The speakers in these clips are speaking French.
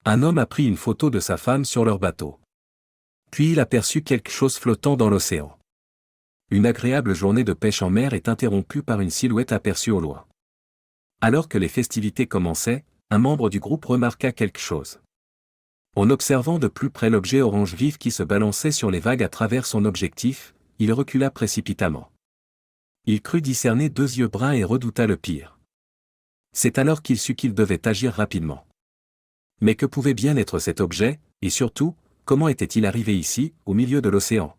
Un homme a pris une photo de sa femme sur leur bateau. Puis il aperçut quelque chose flottant dans l'océan. Une agréable journée de pêche en mer est interrompue par une silhouette aperçue au loin. Alors que les festivités commençaient, un membre du groupe remarqua quelque chose. En observant de plus près l'objet orange vif qui se balançait sur les vagues à travers son objectif, il recula précipitamment. Il crut discerner deux yeux bruns et redouta le pire. C'est alors qu'il sut qu'il devait agir rapidement. Mais que pouvait bien être cet objet, et surtout, comment était-il arrivé ici, au milieu de l'océan?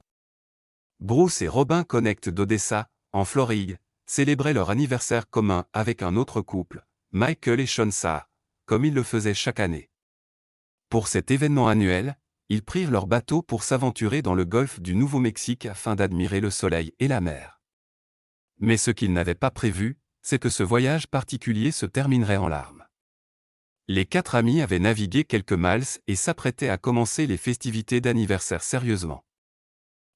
Bruce et Robin Connect d'Odessa, en Floride, célébraient leur anniversaire commun avec un autre couple, Michael et Sean Saar, comme ils le faisaient chaque année. Pour cet événement annuel, ils prirent leur bateau pour s'aventurer dans le golfe du Nouveau-Mexique afin d'admirer le soleil et la mer. Mais ce qu'ils n'avaient pas prévu, c'est que ce voyage particulier se terminerait en larmes. Les quatre amis avaient navigué quelques miles et s'apprêtaient à commencer les festivités d'anniversaire sérieusement.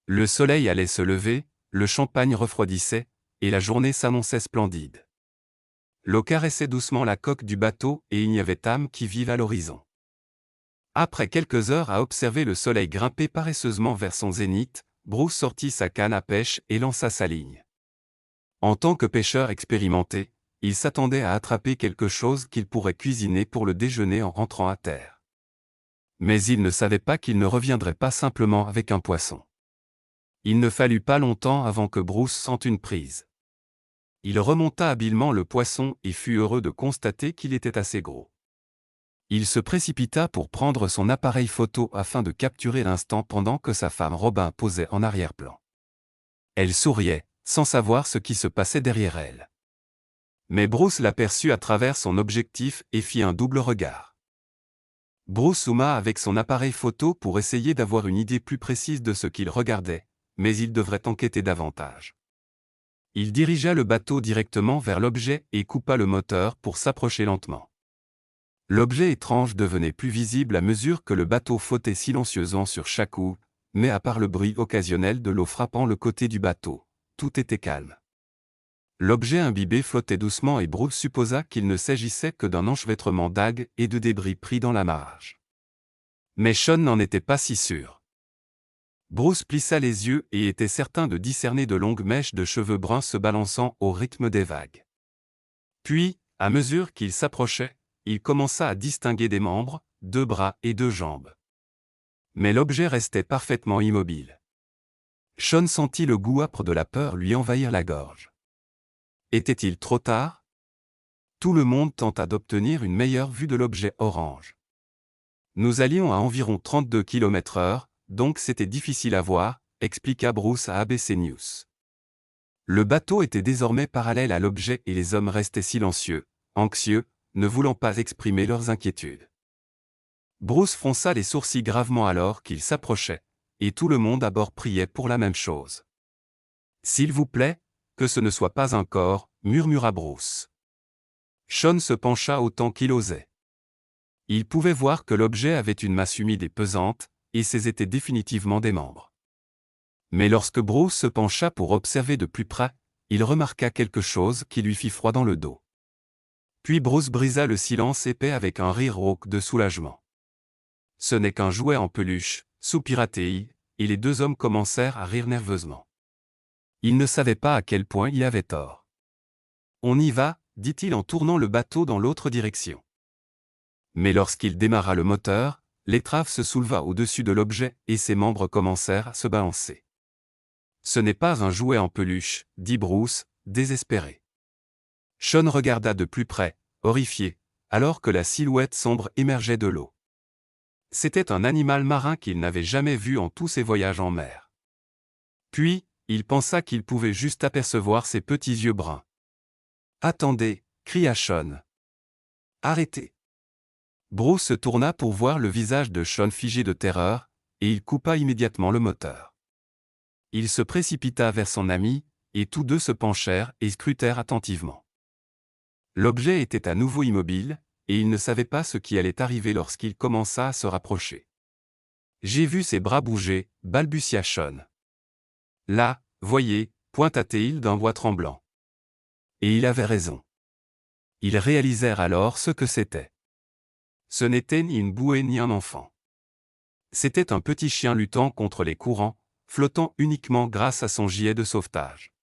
Le soleil allait se lever, le champagne refroidissait, et la journée s'annonçait splendide. L'eau caressait doucement la coque du bateau et il n'y avait âme qui vive à l'horizon. Après quelques heures à observer le soleil grimper paresseusement vers son zénith, Bruce sortit sa canne à pêche et lança sa ligne. En tant que pêcheur expérimenté, il s'attendait à attraper quelque chose qu'il pourrait cuisiner pour le déjeuner en rentrant à terre. Mais il ne savait pas qu'il ne reviendrait pas simplement avec un poisson. Il ne fallut pas longtemps avant que Bruce sente une prise. Il remonta habilement le poisson et fut heureux de constater qu'il était assez gros. Il se précipita pour prendre son appareil photo afin de capturer l'instant pendant que sa femme Robin posait en arrière-plan. Elle souriait, sans savoir ce qui se passait derrière elle. Mais Bruce l'aperçut à travers son objectif et fit un double regard. Bruce zooma avec son appareil photo pour essayer d'avoir une idée plus précise de ce qu'il regardait, mais il devrait enquêter davantage. Il dirigea le bateau directement vers l'objet et coupa le moteur pour s'approcher lentement. L'objet étrange devenait plus visible à mesure que le bateau flottait silencieusement sur chaque houe, mais à part le bruit occasionnel de l'eau frappant le côté du bateau, tout était calme. L'objet imbibé flottait doucement et Bruce supposa qu'il ne s'agissait que d'un enchevêtrement d'algues et de débris pris dans l'amarrage. Mais Sean n'en était pas si sûr. Bruce plissa les yeux et était certain de discerner de longues mèches de cheveux bruns se balançant au rythme des vagues. Puis, à mesure qu'il s'approchait, il commença à distinguer des membres, 2 bras et 2 jambes. Mais l'objet restait parfaitement immobile. Sean sentit le goût âpre de la peur lui envahir la gorge. Était-il trop tard? Tout le monde tenta d'obtenir une meilleure vue de l'objet orange. Nous allions à environ 32 km/h, donc c'était difficile à voir, expliqua Bruce à ABC News. Le bateau était désormais parallèle à l'objet et les hommes restaient silencieux, anxieux, ne voulant pas exprimer leurs inquiétudes. Bruce fronça les sourcils gravement alors qu'il s'approchait, et tout le monde à bord priait pour la même chose. « S'il vous plaît, que ce ne soit pas un corps, » murmura Bruce. Sean se pencha autant qu'il osait. Il pouvait voir que l'objet avait une masse humide et pesante, et ces étaient définitivement des membres. Mais lorsque Bruce se pencha pour observer de plus près, il remarqua quelque chose qui lui fit froid dans le dos. Puis Bruce brisa le silence épais avec un rire rauque de soulagement. « Ce n'est qu'un jouet en peluche, » soupira-t-il, et les deux hommes commencèrent à rire nerveusement. Il ne savait pas à quel point il avait tort. « On y va, » dit-il en tournant le bateau dans l'autre direction. Mais lorsqu'il démarra le moteur, l'étrave se souleva au-dessus de l'objet et ses membres commencèrent à se balancer. « Ce n'est pas un jouet en peluche, » dit Bruce, désespéré. Sean regarda de plus près, horrifié, alors que la silhouette sombre émergeait de l'eau. C'était un animal marin qu'il n'avait jamais vu en tous ses voyages en mer. Puis, il pensa qu'il pouvait juste apercevoir ses petits yeux bruns. « Attendez » cria Sean. « Arrêtez !» Bruce se tourna pour voir le visage de Sean figé de terreur, et il coupa immédiatement le moteur. Il se précipita vers son ami, et tous deux se penchèrent et scrutèrent attentivement. L'objet était à nouveau immobile, et il ne savait pas ce qui allait arriver lorsqu'il commença à se rapprocher. « J'ai vu ses bras bouger, » balbutia Sean. « Là, voyez, » pointa-t-il d'un doigt tremblant. Et il avait raison. Ils réalisèrent alors ce que c'était. Ce n'était ni une bouée ni un enfant. C'était un petit chien luttant contre les courants, flottant uniquement grâce à son gilet de sauvetage.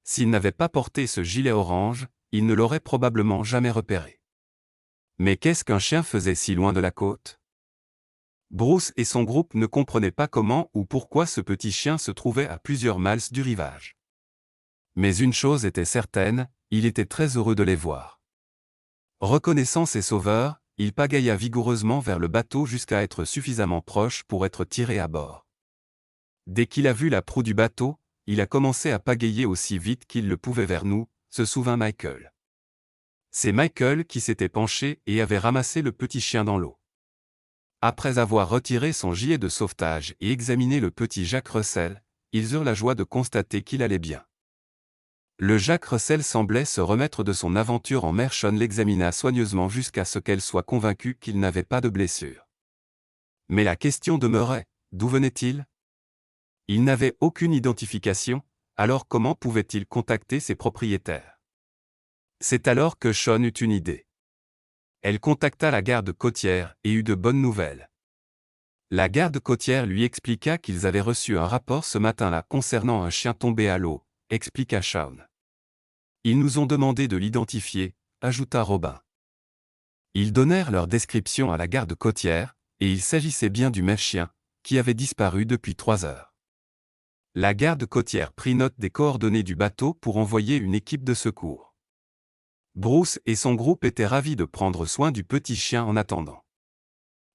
S'il n'avait pas porté ce gilet orange, il ne l'aurait probablement jamais repéré. Mais qu'est-ce qu'un chien faisait si loin de la côte? Bruce et son groupe ne comprenaient pas comment ou pourquoi ce petit chien se trouvait à plusieurs miles du rivage. Mais une chose était certaine, il était très heureux de les voir. Reconnaissant ses sauveurs, il pagailla vigoureusement vers le bateau jusqu'à être suffisamment proche pour être tiré à bord. Dès qu'il a vu la proue du bateau, il a commencé à pagayer aussi vite qu'il le pouvait vers nous, se souvint Michael. C'est Michael qui s'était penché et avait ramassé le petit chien dans l'eau. Après avoir retiré son gilet de sauvetage et examiné le petit Jack Russell, ils eurent la joie de constater qu'il allait bien. Le Jack Russell semblait se remettre de son aventure en mer. Sean l'examina soigneusement jusqu'à ce qu'elle soit convaincue qu'il n'avait pas de blessure. Mais la question demeurait, d'où venait-il? Il n'avait aucune identification, alors comment pouvait-il contacter ses propriétaires? C'est alors que Sean eut une idée. Elle contacta la garde côtière et eut de bonnes nouvelles. La garde côtière lui expliqua qu'ils avaient reçu un rapport ce matin-là concernant un chien tombé à l'eau, expliqua Sean. Ils nous ont demandé de l'identifier, ajouta Robin. Ils donnèrent leur description à la garde côtière, et il s'agissait bien du même chien, qui avait disparu depuis 3 heures. La garde côtière prit note des coordonnées du bateau pour envoyer une équipe de secours. Bruce et son groupe étaient ravis de prendre soin du petit chien en attendant.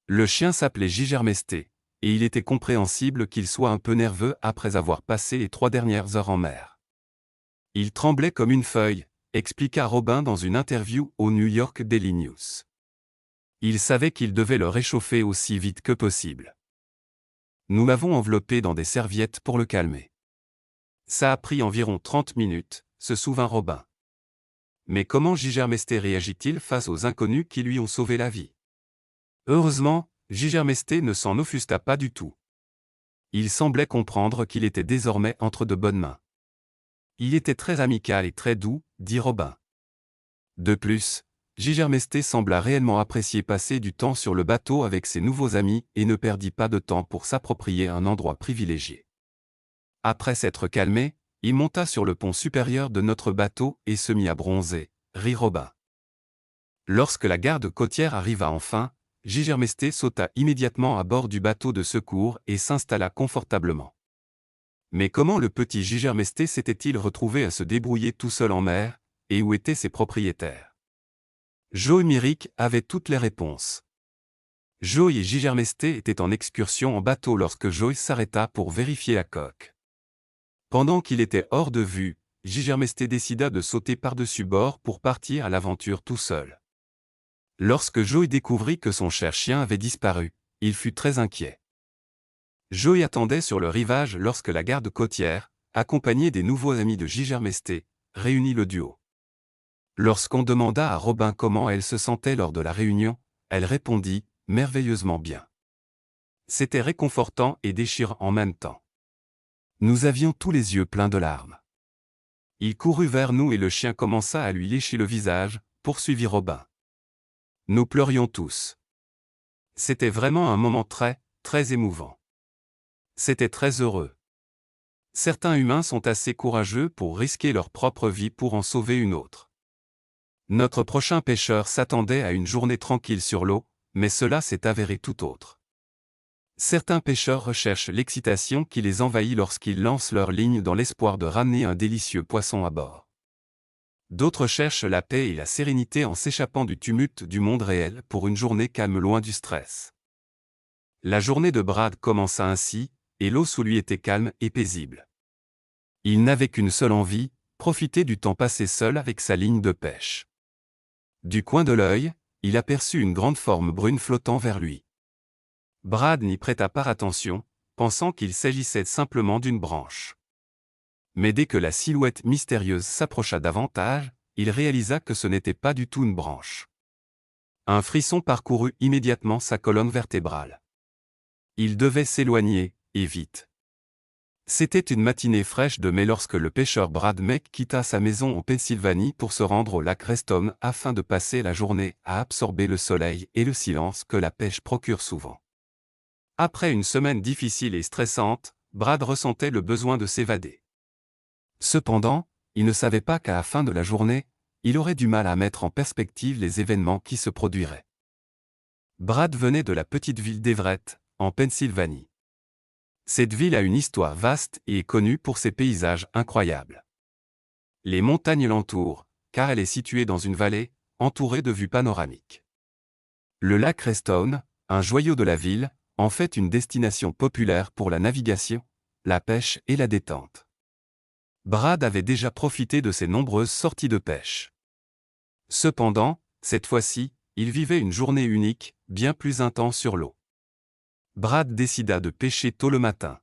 Le chien s'appelait Gigermesté, et il était compréhensible qu'il soit un peu nerveux après avoir passé les 3 dernières heures en mer. Il tremblait comme une feuille, expliqua Robin dans une interview au New York Daily News. Il savait qu'il devait le réchauffer aussi vite que possible. Nous l'avons enveloppé dans des serviettes pour le calmer. Ça a pris environ 30 minutes, se souvint Robin. Mais comment Gigermesté réagit-il face aux inconnus qui lui ont sauvé la vie? Heureusement, Gigermesté ne s'en offusqua pas du tout. Il semblait comprendre qu'il était désormais entre de bonnes mains. Il était très amical et très doux, dit Robin. De plus, Gigermesté sembla réellement apprécier passer du temps sur le bateau avec ses nouveaux amis et ne perdit pas de temps pour s'approprier un endroit privilégié. Après s'être calmé, il monta sur le pont supérieur de notre bateau et se mit à bronzer, rit Robin. Lorsque la garde côtière arriva enfin, Gigermesté sauta immédiatement à bord du bateau de secours et s'installa confortablement. Mais comment le petit Gigermesté s'était-il retrouvé à se débrouiller tout seul en mer, et où étaient ses propriétaires? Joe et Myrick avaient toutes les réponses. Joe et Gigermesté étaient en excursion en bateau lorsque Joe s'arrêta pour vérifier la coque. Pendant qu'il était hors de vue, Gigermesté décida de sauter par-dessus bord pour partir à l'aventure tout seul. Lorsque Joe découvrit que son cher chien avait disparu, il fut très inquiet. Joe attendait sur le rivage lorsque la garde côtière, accompagnée des nouveaux amis de Gigermesté, réunit le duo. Lorsqu'on demanda à Robin comment elle se sentait lors de la réunion, elle répondit « merveilleusement bien ». C'était réconfortant et déchirant en même temps. Nous avions tous les yeux pleins de larmes. Il courut vers nous et le chien commença à lui lécher le visage, poursuivit Robin. Nous pleurions tous. C'était vraiment un moment très, très émouvant. C'était très heureux. Certains humains sont assez courageux pour risquer leur propre vie pour en sauver une autre. Notre prochain pêcheur s'attendait à une journée tranquille sur l'eau, mais cela s'est avéré tout autre. Certains pêcheurs recherchent l'excitation qui les envahit lorsqu'ils lancent leur ligne dans l'espoir de ramener un délicieux poisson à bord. D'autres cherchent la paix et la sérénité en s'échappant du tumulte du monde réel pour une journée calme loin du stress. La journée de Brad commença ainsi, et l'eau sous lui était calme et paisible. Il n'avait qu'une seule envie, profiter du temps passé seul avec sa ligne de pêche. Du coin de l'œil, il aperçut une grande forme brune flottant vers lui. Brad n'y prêta pas attention, pensant qu'il s'agissait simplement d'une branche. Mais dès que la silhouette mystérieuse s'approcha davantage, il réalisa que ce n'était pas du tout une branche. Un frisson parcourut immédiatement sa colonne vertébrale. Il devait s'éloigner, et vite. C'était une matinée fraîche de mai lorsque le pêcheur Brad Meck quitta sa maison en Pennsylvanie pour se rendre au lac Reston afin de passer la journée à absorber le soleil et le silence que la pêche procure souvent. Après une semaine difficile et stressante, Brad ressentait le besoin de s'évader. Cependant, il ne savait pas qu'à la fin de la journée, il aurait du mal à mettre en perspective les événements qui se produiraient. Brad venait de la petite ville d'Everett, en Pennsylvanie. Cette ville a une histoire vaste et est connue pour ses paysages incroyables. Les montagnes l'entourent, car elle est située dans une vallée, entourée de vues panoramiques. Le lac Reston, un joyau de la ville, en fait une destination populaire pour la navigation, la pêche et la détente. Brad avait déjà profité de ses nombreuses sorties de pêche. Cependant, cette fois-ci, il vivait une journée unique, bien plus intense sur l'eau. Brad décida de pêcher tôt le matin.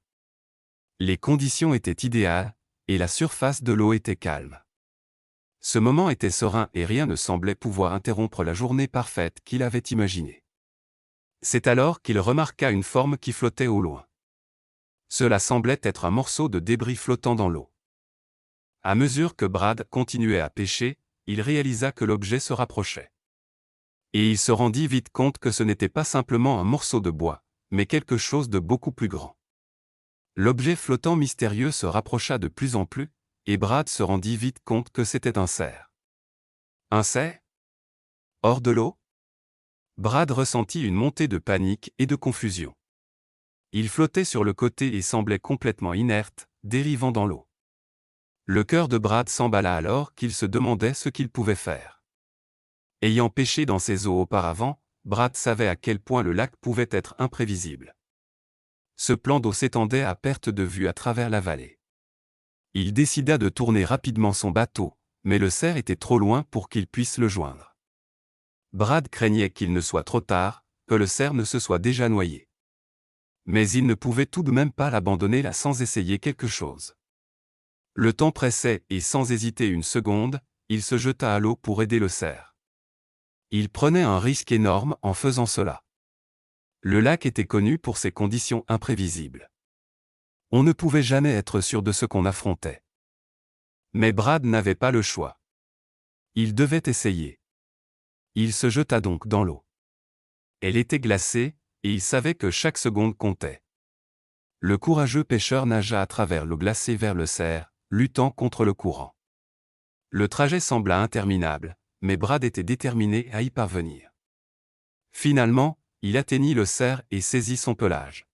Les conditions étaient idéales, et la surface de l'eau était calme. Ce moment était serein et rien ne semblait pouvoir interrompre la journée parfaite qu'il avait imaginée. C'est alors qu'il remarqua une forme qui flottait au loin. Cela semblait être un morceau de débris flottant dans l'eau. À mesure que Brad continuait à pêcher, il réalisa que l'objet se rapprochait. Et il se rendit vite compte que ce n'était pas simplement un morceau de bois, mais quelque chose de beaucoup plus grand. L'objet flottant mystérieux se rapprocha de plus en plus, et Brad se rendit vite compte que c'était un cerf. Un cerf? Hors de l'eau? Brad ressentit une montée de panique et de confusion. Il flottait sur le côté et semblait complètement inerte, dérivant dans l'eau. Le cœur de Brad s'emballa alors qu'il se demandait ce qu'il pouvait faire. Ayant pêché dans ces eaux auparavant, Brad savait à quel point le lac pouvait être imprévisible. Ce plan d'eau s'étendait à perte de vue à travers la vallée. Il décida de tourner rapidement son bateau, mais le cerf était trop loin pour qu'il puisse le joindre. Brad craignait qu'il ne soit trop tard, que le cerf ne se soit déjà noyé. Mais il ne pouvait tout de même pas l'abandonner là sans essayer quelque chose. Le temps pressait et sans hésiter une seconde, il se jeta à l'eau pour aider le cerf. Il prenait un risque énorme en faisant cela. Le lac était connu pour ses conditions imprévisibles. On ne pouvait jamais être sûr de ce qu'on affrontait. Mais Brad n'avait pas le choix. Il devait essayer. Il se jeta donc dans l'eau. Elle était glacée, et il savait que chaque seconde comptait. Le courageux pêcheur nagea à travers l'eau glacée vers le cerf, luttant contre le courant. Le trajet sembla interminable, mais Brad était déterminé à y parvenir. Finalement, il atteignit le cerf et saisit son pelage.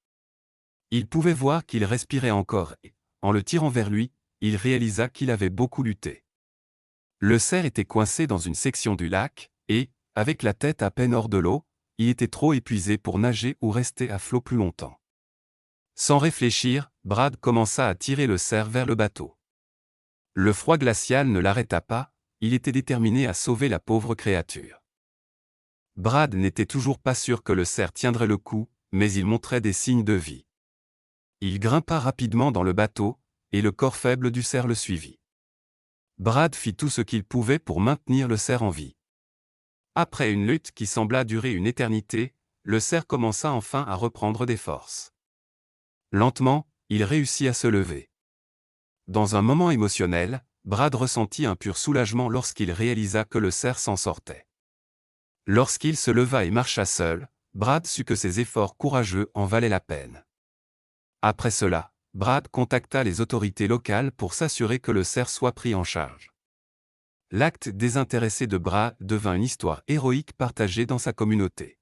Il pouvait voir qu'il respirait encore et, en le tirant vers lui, il réalisa qu'il avait beaucoup lutté. Le cerf était coincé dans une section du lac, et, avec la tête à peine hors de l'eau, il était trop épuisé pour nager ou rester à flot plus longtemps. Sans réfléchir, Brad commença à tirer le cerf vers le bateau. Le froid glacial ne l'arrêta pas, il était déterminé à sauver la pauvre créature. Brad n'était toujours pas sûr que le cerf tiendrait le coup, mais il montrait des signes de vie. Il grimpa rapidement dans le bateau, et le corps faible du cerf le suivit. Brad fit tout ce qu'il pouvait pour maintenir le cerf en vie. Après une lutte qui sembla durer une éternité, le cerf commença enfin à reprendre des forces. Lentement, il réussit à se lever. Dans un moment émotionnel, Brad ressentit un pur soulagement lorsqu'il réalisa que le cerf s'en sortait. Lorsqu'il se leva et marcha seul, Brad sut que ses efforts courageux en valaient la peine. Après cela, Brad contacta les autorités locales pour s'assurer que le cerf soit pris en charge. L'acte désintéressé de Brad devint une histoire héroïque partagée dans sa communauté.